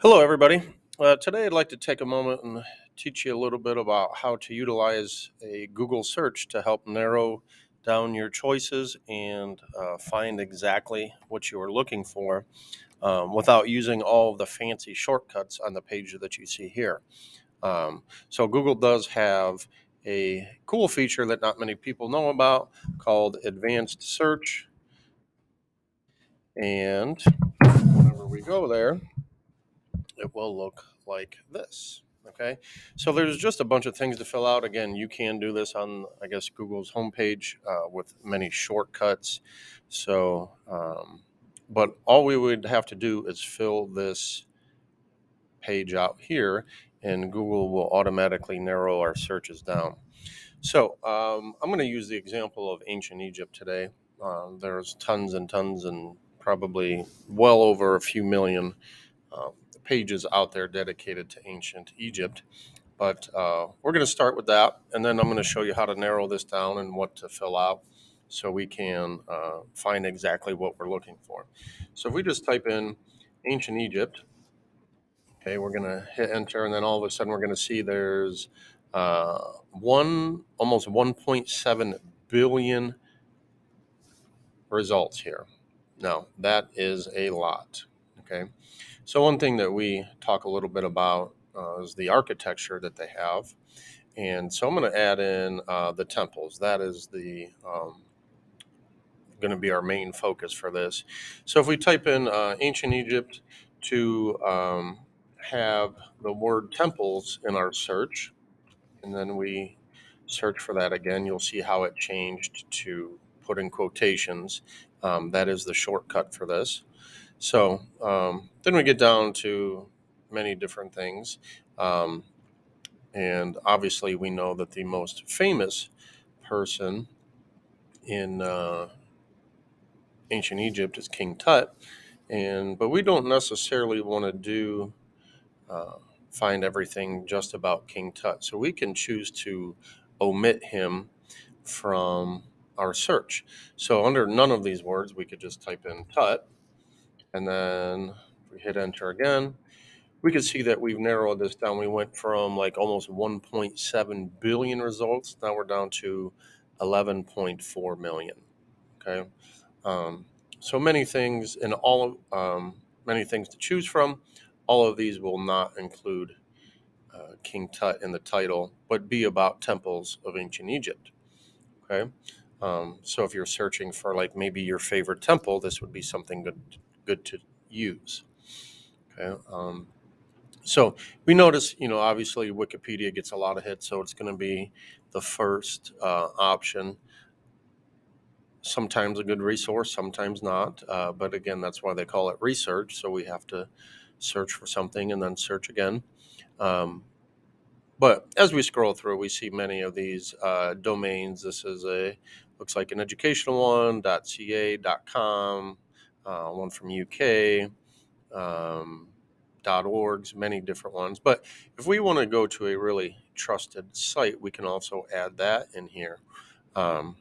Hello, everybody. Today, I'd like to take a moment and teach you a little bit about how to utilize a Google search to help narrow down your choices and find exactly what you are looking for without using all of the fancy shortcuts on the page that you see here. So, Google does have a cool feature that not many people know about called Advanced Search. And whenever we go there, it will look like this. Okay, so there's just a bunch of things to fill out. Again, you can do this on, I guess, Google's homepage with many shortcuts. So, but all we would have to do is fill this page out here, and Google will automatically narrow our searches down. So, I'm going to use the example of ancient Egypt today. There's tons and tons, and probably well over a few million uh, pages out there dedicated to ancient Egypt. But we're going to start with that, and then I'm going to show you how to narrow this down and what to fill out so we can find exactly what we're looking for. So if we just type in ancient Egypt, okay, we're going to hit enter, and then all of a sudden we're going to see there's almost 1.7 billion results here. Now, that is a lot. Okay. So, one thing that we talk a little bit about is the architecture that they have. And so, I'm going to add in the temples. That is the going to be our main focus for this. So, if we type in ancient Egypt to have the word temples in our search, and then we search for that again, you'll see how it changed to put in quotations. That is the shortcut for this. So then we get down to many different things. Um, and obviously, we know that the most famous person in ancient Egypt is King Tut. But we don't necessarily want to uh, find everything just about King Tut. So we can choose to omit him from our search. So under none of these words, we could just type in Tut, and then if we hit enter again, we can see that we've narrowed this down. We went from like almost 1.7 billion results. Now we're down to 11.4 million. Okay. Um, so many things and many things to choose from. All of these will not include King Tut in the title, but be about temples of ancient Egypt. Okay. So if you're searching for like maybe your favorite temple, this would be something good to use. Okay. So we notice, obviously Wikipedia gets a lot of hits, so it's going to be the first option. Sometimes a good resource, sometimes not. But again, that's why they call it research. So we have to search for something and then search again. Um, but as we scroll through, we see many of these domains. This is looks like an educational one, .ca, .com, one from UK. .orgs, many different ones. But if we want to go to a really trusted site, we can also add that in here, um,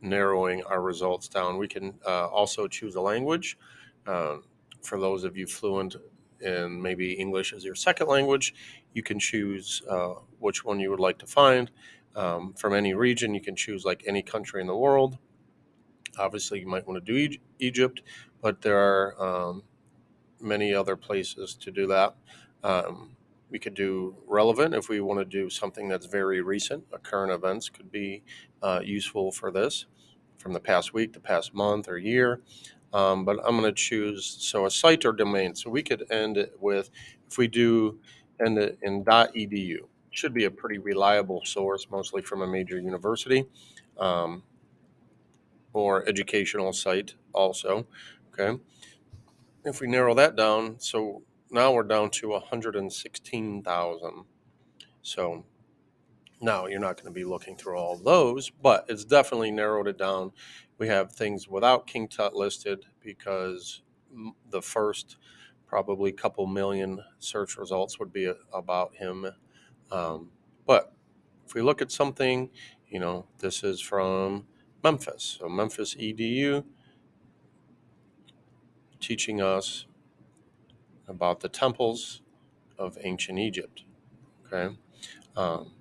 narrowing our results down. We can also choose a language. Uh, for those of you fluent in maybe English as your second language, you can choose which one you would like to find. From any region, you can choose like any country in the world. Obviously, you might want to do Egypt, but there are many other places to do that. Um, we could do relevant if we want to do something that's very recent. A current events could be useful for this from the past week, the past month or year. But I'm going to choose a site or domain. So we could end it with, if we do end it in .edu, should be a pretty reliable source, mostly from a major university um, or educational site also. Okay. If we narrow that down, so now we're down to 116,000. So now you're not going to be looking through all those, but it's definitely narrowed it down. We have things without King Tut listed because the first probably couple million search results would be about him. Um, but if we look at something, this is from Memphis. So Memphis EDU teaching us about the temples of ancient Egypt. Okay.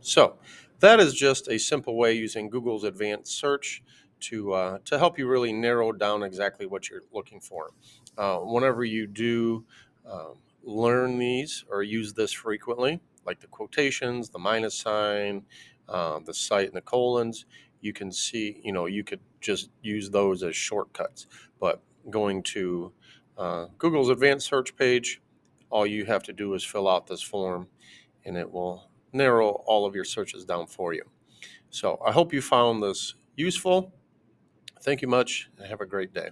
So that is just a simple way using Google's advanced search to help you really narrow down exactly what you're looking for. Whenever you do learn these or use this frequently, like the quotations, the minus sign, the cite, and the colons, you can see, you could just use those as shortcuts. But going to Google's advanced search page, all you have to do is fill out this form and it will narrow all of your searches down for you. So I hope you found this useful. Thank you much and have a great day.